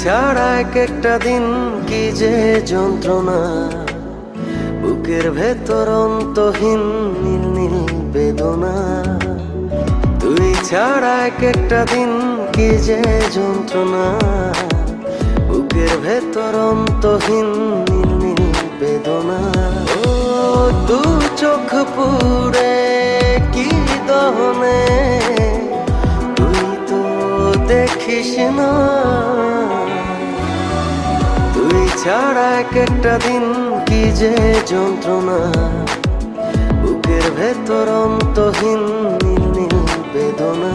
ছাড়া এক একটা দিন কি যে যন্ত্রণা, বুকের ভেতর অন্তহীন নীল নীল বেদনা। তুই ছাড়া এক একটা দিন কি যে যন্ত্রণা, বুকের ভেতর অন্তহীন নীল নীল বেদনা। ও দু চোখ পুরে কি দহনে, তুই তো দেখিস না। তুই ছাড়া এক একটা দিন কি যে যন্ত্রণা, বুকের ভেতর অন্তহীন নীল নীল বেদনা।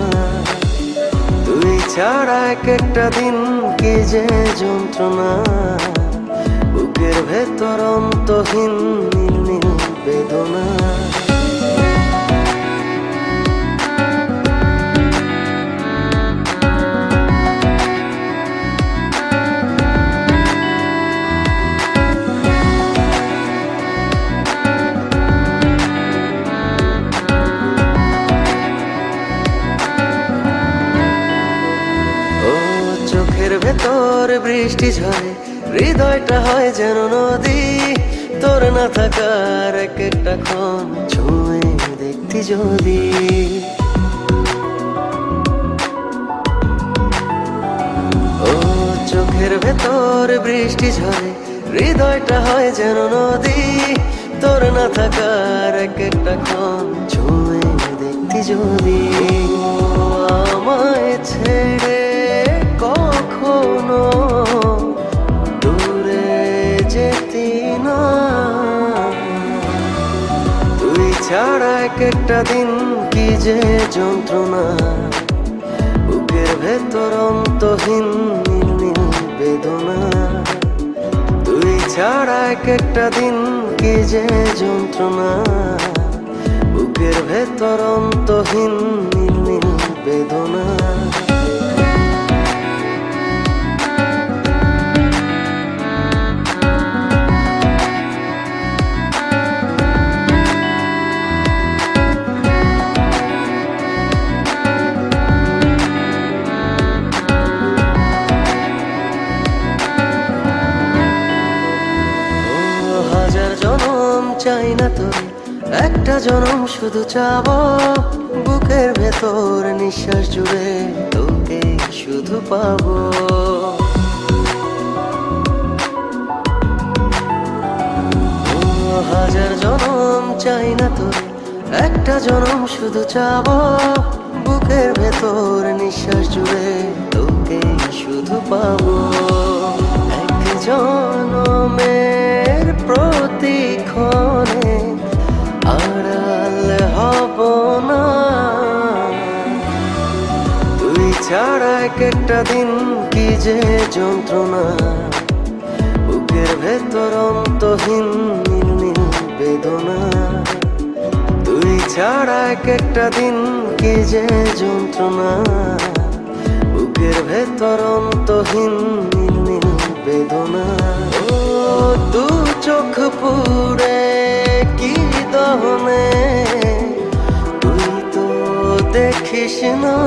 তুই ছাড়া এক একটা দিন কি যে যন্ত্রণা, বুকের ভেতর অন্তহীন নীল নীল বেদনা। চোখের ভেতর বৃষ্টি ঝরে, হৃদয়টা হয় যেন নদী। তোর না থাকার এক একটা ক্ষণ ছুঁয়ে দেখতি যদি। ও চোখের ভেতর বৃষ্টি ঝরে, হৃদয়টা হয় যেন নদী। তোর না থাকার এক একটা ক্ষণ ছুঁয়ে দেখতি যদি। আমায় ছেড়ে কখনো দূরে যেতি না। তুই ছাড়া এক একটা দিন কি যে যন্ত্রণা, বুকের ভেতর অন্তহীন নীল নীল বেদনা। তুই ছাড়া এক একটা দিন কি যে যন্ত্রণা, বুকের ভেতর অন্তহীন নীল নীল বেদনা। হাজার জনম চাই না তোর, একটা জনম শুধু চাবো। বুকের ভেতর নিঃশ্বাস জুড়ে তোকে শুধু পাবো। হাজার জনম চাই না তোর, একটা জনম শুধু চাবো। বুকের ভেতর নিঃশ্বাস জুড়ে তোকে শুধু পাবো। এক জনমের প্রতিক্ষণে আড়াল হব না। তুই ছাড়া এক একটা দিন কি যে যন্ত্রণা, বুকের ভেতর অন্তহীন নীল নীল বেদনা। তুই ছাড়া এক একটা দিন কি যে যন্ত্রণা, বুকের ভেতর অন্তহীন নীল নীল বেদনা। ও দু চোখ পুরে কি দহনে, তুই তো দেখিস না।